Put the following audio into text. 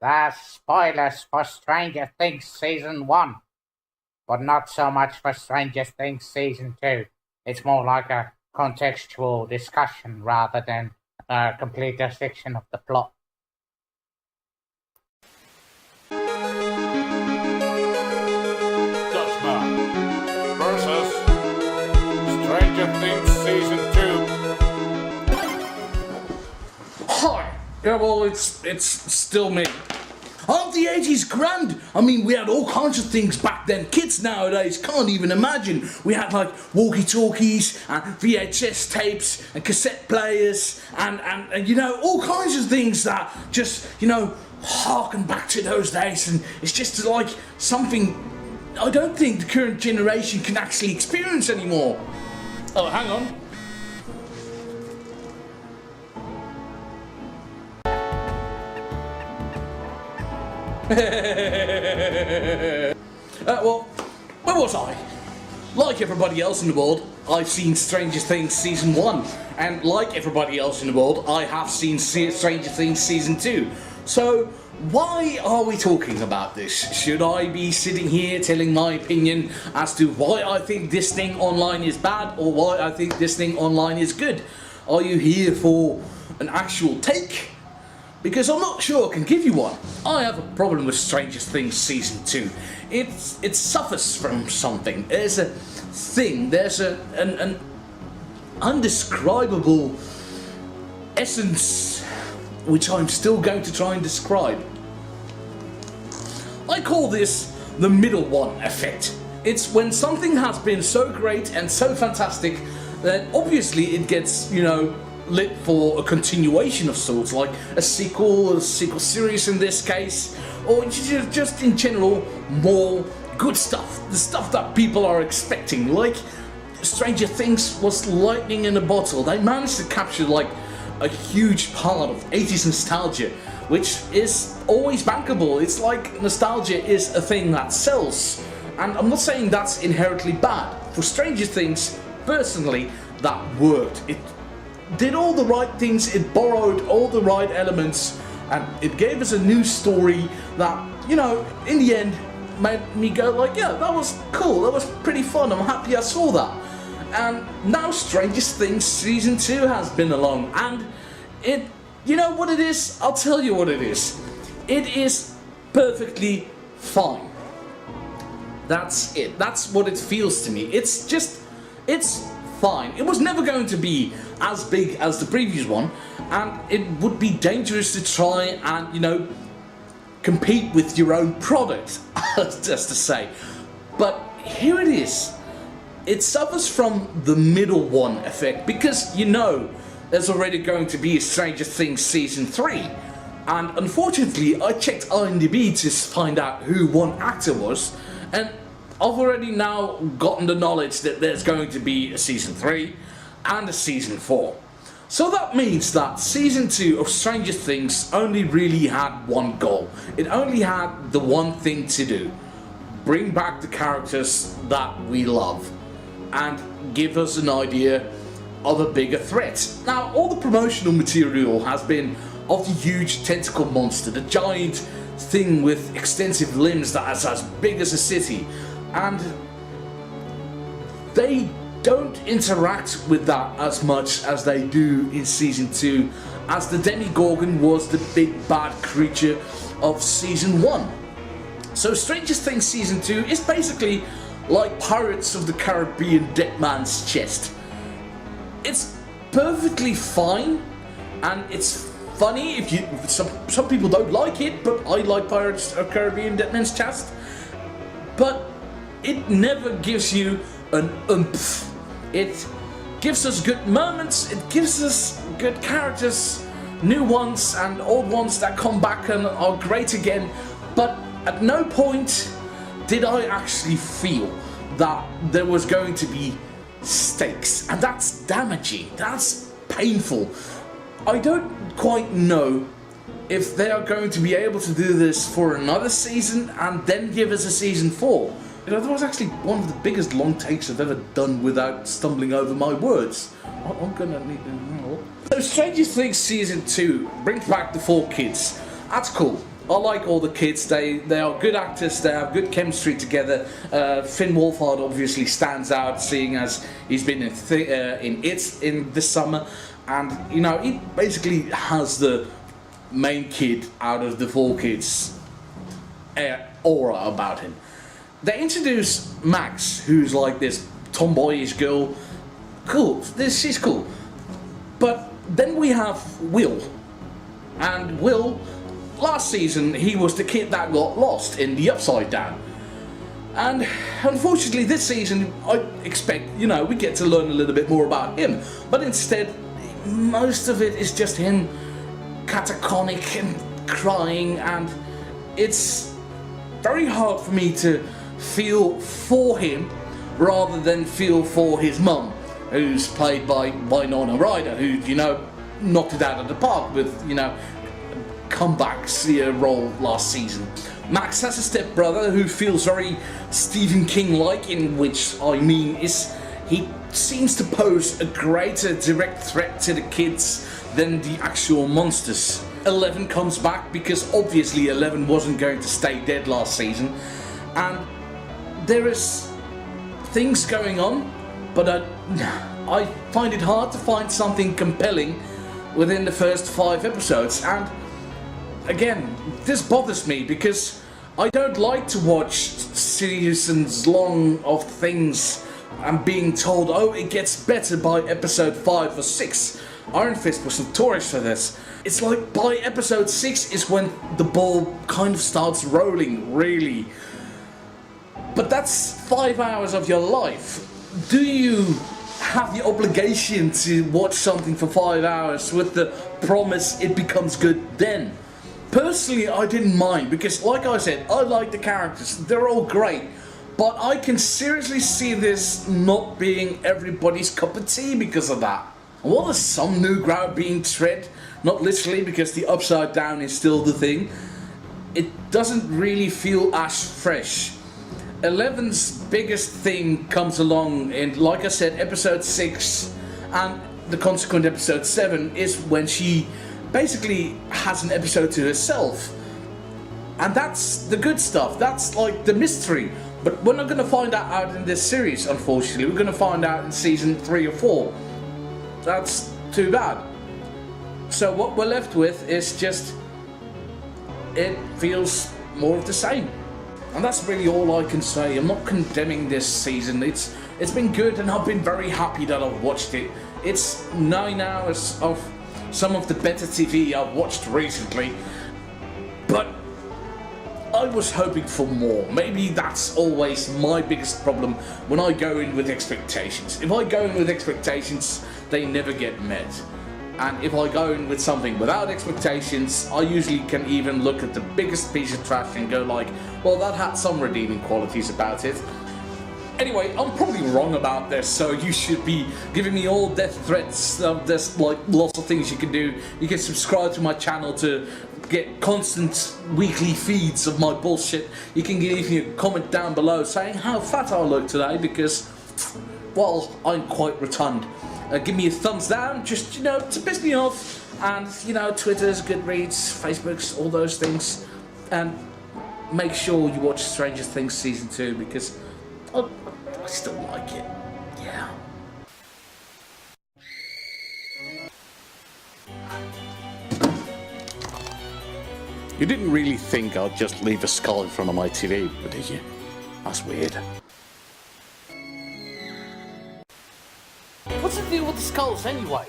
There's spoilers for Stranger Things Season 1, but not so much for Stranger Things Season 2. It's more like a contextual discussion rather than a complete dissection of the plot. Dutchman versus Stranger Things Season 2. Hi. Yeah, well, it's still me. Aren't the 80s grand? I mean, we had all kinds of things back then. Kids nowadays can't even imagine. We had like walkie-talkies and VHS tapes and cassette players and you know, all kinds of things that just, you know, harken back to those days. And it's just like something I don't think the current generation can actually experience anymore. Oh, hang on. Well, where was I? Like everybody else in the world, I've seen Stranger Things Season 1. And like everybody else in the world, I have seen Stranger Things Season 2. So, why are we talking about this? Should I be sitting here telling my opinion as to why I think this thing online is bad or why I think this thing online is good? Are you here for an actual take? Because I'm not sure I can give you one. I have a problem with Stranger Things Season 2. It suffers from something. There's a thing, there's an undescribable essence which I'm still going to try and describe. I call this the middle one effect. It's when something has been so great and so fantastic that obviously it gets, you know, lit for a continuation of sorts, like a sequel series in this case, or just in general more good stuff, the stuff that people are expecting. Like Stranger Things was lightning in a bottle. They managed to capture like a huge part of 80s nostalgia, which is always bankable. It's like nostalgia is a thing that sells, and I'm not saying that's inherently bad. For Stranger Things, personally, that worked. It did all the right things, it borrowed all the right elements, and it gave us a new story that, you know, in the end made me go like, yeah, that was cool, that was pretty fun, I'm happy I saw that. And now Stranger Things Season 2 has been along, and it, you know what it is? I'll tell you what it is. It is perfectly fine. That's it. That's what it feels to me. It's fine. It was never going to be as big as the previous one, and it would be dangerous to try and, you know, compete with your own product, just to say. But here it is. It suffers from the middle one effect because, you know, there's already going to be a Stranger Things Season 3. And unfortunately, I checked IMDb to find out who one actor was, and I've already now gotten the knowledge that there's going to be a Season 3 and a Season 4. So that means that Season 2 of Stranger Things only really had one goal. It only had the one thing to do. Bring back the characters that we love and give us an idea of a bigger threat. Now, all the promotional material has been of the huge tentacle monster, the giant thing with extensive limbs that is as big as a city. And they don't interact with that as much as they do in Season 2, as the Demogorgon was the big bad creature of Season 1. So Stranger Things Season 2 is basically like Pirates of the Caribbean Dead Man's Chest. It's perfectly fine, and it's funny. If you some people don't like it, but I like Pirates of the Caribbean Dead Man's Chest. But it never gives you an oomph. It gives us good moments, it gives us good characters, new ones and old ones that come back and are great again, but at no point did I actually feel that there was going to be stakes, and that's damaging, that's painful. I don't quite know if they are going to be able to do this for another season and then give us a Season 4. You know, that was actually one of the biggest long takes I've ever done without stumbling over my words. I'm gonna need to know. So Stranger Things Season 2 brings back the 4 kids. That's cool. I like all the kids. They are good actors. They have good chemistry together. Finn Wolfhard obviously stands out, seeing as he's been in this summer, and you know he basically has the main kid out of the 4 kids aura about him. They introduce Max, who's like this tomboyish girl. Cool, she's cool. But then we have Will. And Will, last season, he was the kid that got lost in the Upside Down. And unfortunately this season, I expect, you know, we get to learn a little bit more about him. But instead, most of it is just him catatonic and crying, and it's very hard for me to feel for him rather than feel for his mum, who's played by Winona Ryder, who, you know, knocked it out of the park with, you know, comebacks role last season. Max has a stepbrother who feels very Stephen King-like, in which I mean is he seems to pose a greater direct threat to the kids than the actual monsters. 11 comes back because obviously 11 wasn't going to stay dead last season, and there is things going on, but I find it hard to find something compelling within the first 5 episodes. And again, this bothers me because I don't like to watch seasons long of things and being told, oh, it gets better by episode 5 or 6. Iron Fist was notorious for this. It's like by episode 6 is when the ball kind of starts rolling, really. But that's 5 hours of your life. Do you have the obligation to watch something for 5 hours with the promise it becomes good then? Personally, I didn't mind because, like I said, I like the characters. They're all great. But I can seriously see this not being everybody's cup of tea because of that. And while there's some new ground being tread, not literally because the Upside Down is still the thing, it doesn't really feel as fresh. 11's biggest thing comes along in, like I said, episode 6, and the consequent episode 7 is when she basically has an episode to herself. And that's the good stuff, that's like the mystery. But we're not going to find that out in this series, unfortunately. We're going to find out in season 3 or 4. That's too bad. So what we're left with is just, it feels more of the same. And that's really all I can say. I'm not condemning this season. It's been good, and I've been very happy that I've watched it. It's 9 hours of some of the better TV I've watched recently. But I was hoping for more. Maybe that's always my biggest problem when I go in with expectations. If I go in with expectations, they never get met. And if I go in with something without expectations, I usually can even look at the biggest piece of trash and go like, well, that had some redeeming qualities about it. Anyway, I'm probably wrong about this, so you should be giving me all death threats. There's like lots of things you can do. You can subscribe to my channel to get constant weekly feeds of my bullshit. You can leave me a comment down below saying how fat I look today because, well, I'm quite rotund. Give me a thumbs down, just, you know, to piss me off. And, you know, Twitter's, Goodreads, Facebook's, all those things. And make sure you watch Stranger Things Season 2 because I still like it. Yeah. You didn't really think I'd just leave a skull in front of my TV, did you? That's weird. What's the deal with the skulls anyway?